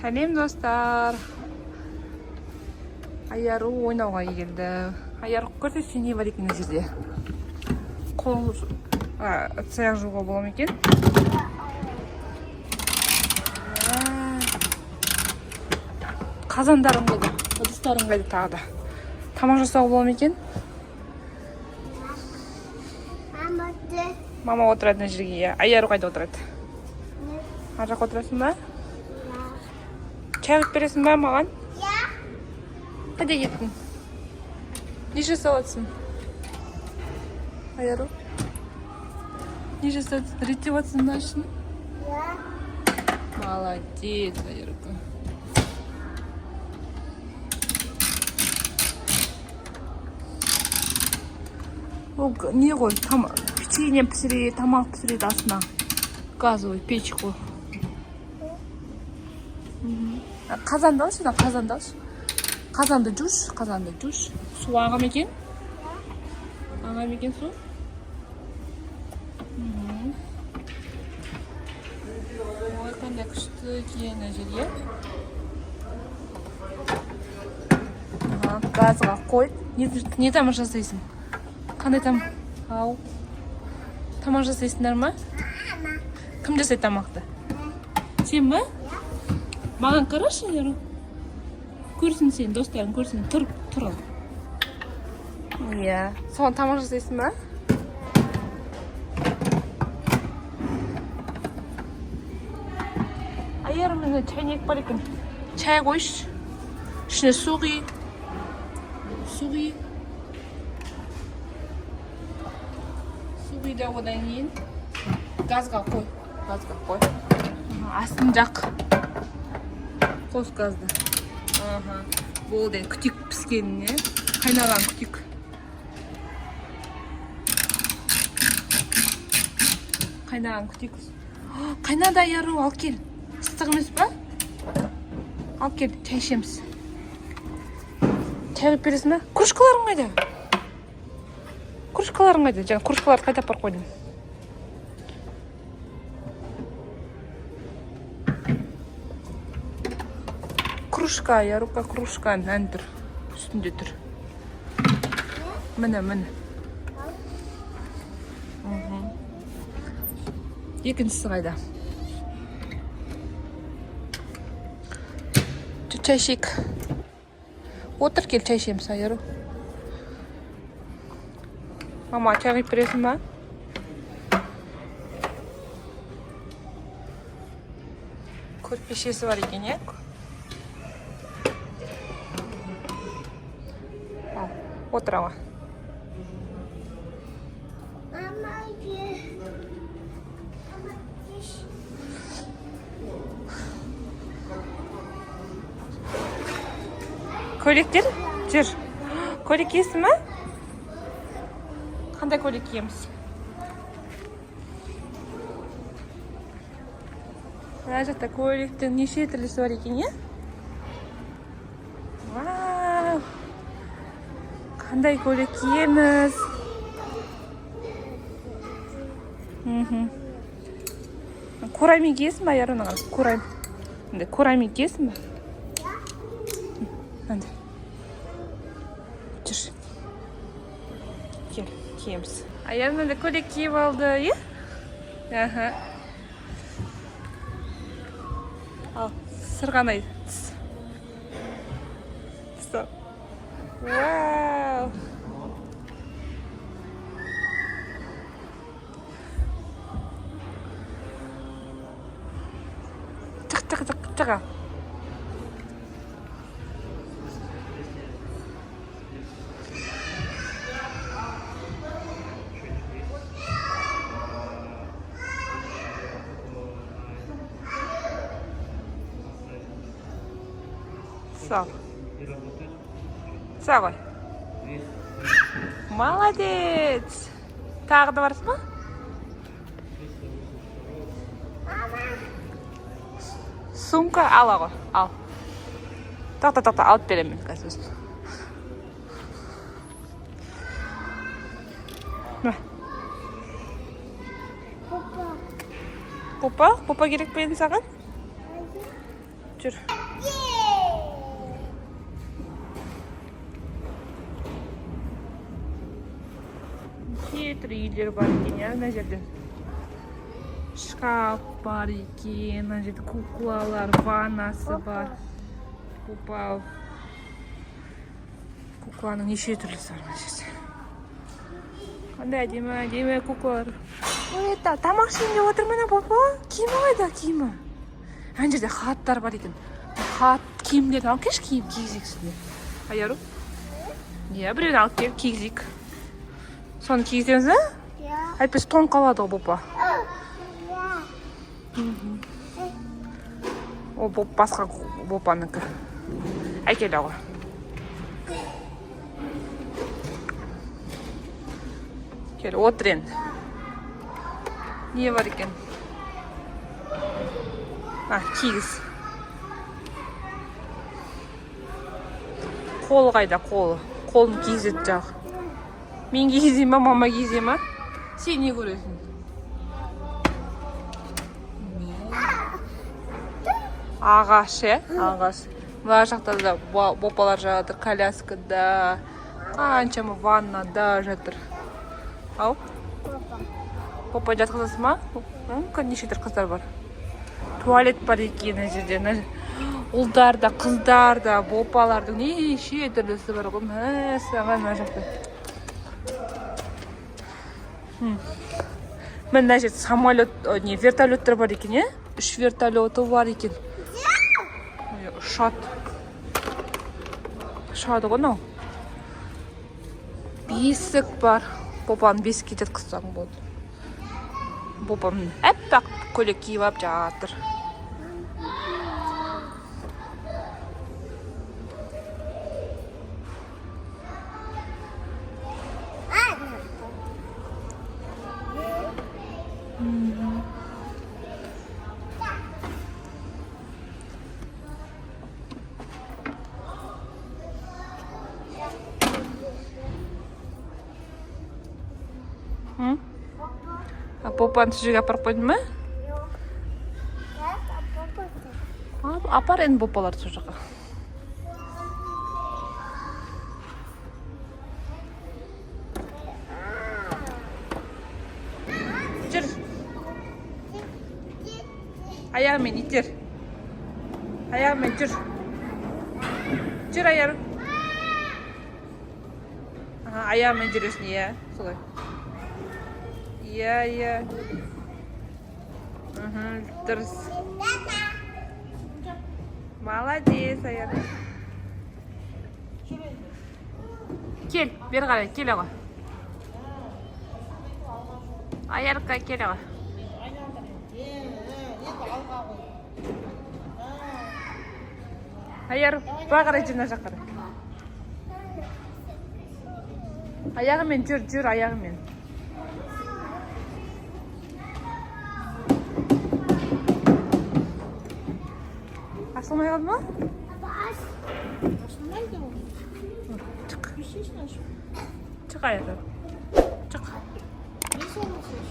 Сәлем достар. Аяру ойнауға келді. Аяру көрсетші не бар екен жерде. Қол саяқ жууға бола ма екен? Қазандарың қайда? Ыдыстарың қайда тағы да? Тамақ жасауға бола ма екен? Мама отыратын жерге. Аяру қайда отырады? Ар жаққа отырасың ба? Чай құйып бересің ба маған? Қайда кеттің? Не жасап жатсың? Аяру? Не жасап жатсың? Реттеп жатсың ба үшін? Молодец, Аярука. Не ғой, печенье пісіреді, тамақ пісіреді астына. Газовый печь ғой. Қазанды алшы, қазанды алшы. Қазанды жуш. Су аға ма екен? Аға ма екен су? Ой, қандай күшті екен әжелге. Газға қой. Не тамақ жасайсың? Қандай тамақ? Ау. Тамақ жасайсыңдар ма? Кім жасайды тамақты? Сен ба? Маған қарашы, Аяру. Көрсін сен, достарың көрсін. Тұр ал. Иә. Соған тамақ жасайсың ба? Аяру, міне чайнек бар екен. Чай қойшы. Ішіне су құй. Су құйды одан кейін газға қой. Астын жақ. Қос газды. Болды, күтік піскеніне. Қайнаған күтік. Қайнады, Аяру, ал кел. Ыстық емес па? Ал кел, чай ішеміз. Чай құйып бересің ба? Кружкаларың қайда? Жаңа кружкаларды қайда апарып қойдың? Кружка, Аярука, кружка, нән тұр. Үстінде тұр. Міне. Екіншісі қайда? Чай ішейік. Отыр кел, чай ішеміз, Аяру. Мама, чай құйып бересің ба? Көрпешесі бар екен, е? Отыр ала. Көйлектер? Жүр. Көйлек киесің ба? Қандай көйлек киеміз? Мына жақта көйлектің неше түрлісі бар екен, е? Вау! Қандай көйлек киеміз? Қораймен киесің ба, Аяруның? Қораймен киесің ба? Жүр. Кел, киеміз. Аярның да көйлек киіп алды, е? Ал, сырғанай. Вау! Чық. Сау ғой. Молодец. Тағы да барсың ба? Сумка ала ғой. Ал. Тоқта, алып беремін қазір. Пупа керек пе енді саған? жүр. Неше үйлер бар екен, иә, мына жерде. Шкаф бар екен, мына жерде куклалар, ваннасы бар. Попа. Кукланың неше түрлісі бар мына жерде. Қандай әдемі куклалар. Ой, тамақ ішейін деп отыр міне Попа. Киімі қайда, киімі? Ана жерде хаттар бар екен. Хат, киімдерді алып келші, киім кигізейік сізге. Аяру? Иә, біреуін алып келіп кигізейік. Соны кигіземіз, ә? Әйтпесе тон қалады ғой Попа. О, басқа Попаныкі. Әкел ағы. Кел, отыр енді. Не бар екен? Кигіз. Қолы қайда, қолы? Қолын кигізет жағы. Мен кигізейм ба, мама кигізейм ба? Сен не көресің? Ағаш, е? Ағаш. Мына жақта да Попалар жатыр, коляскада, қаншама ваннада жатыр. Ау? Попа жатқызасың ма? Нешетір қыздар бар. Туалет бар екен жерде. Ұлдар да, қыздар да, Попалардың неше түрлісі бар ғой. Мына жақта. Мына жерде самолет, вертолеттер бар екен, е? 3 вертолеты бар екен. Ұшады. Ұшады ғой, нау. Бесік бар. Попаны бесікке жатқызсаң болды. Попам әппақ көйлек киіп алып жатыр. Попаны сол жерге апарып қойдың ба? Апар енді Попаларды сол жаққа. Жүр. Аяғымен итер. Аяғымен жүр. Жүр аяғым. Аяғымен жүресің, иә. Солай. Иә. Дұрыс. Молодец, аяр. Кел, бері қарай, кел аға. Аярқа, кел аға. Аяр, бұра қарай жына жаққара. Аяғымен жүр, аяғымен. Ашылмай қалды ма? Ашылмайды ол. Шық. Шық. Шық аяқ. Шық. Не соғылсыз?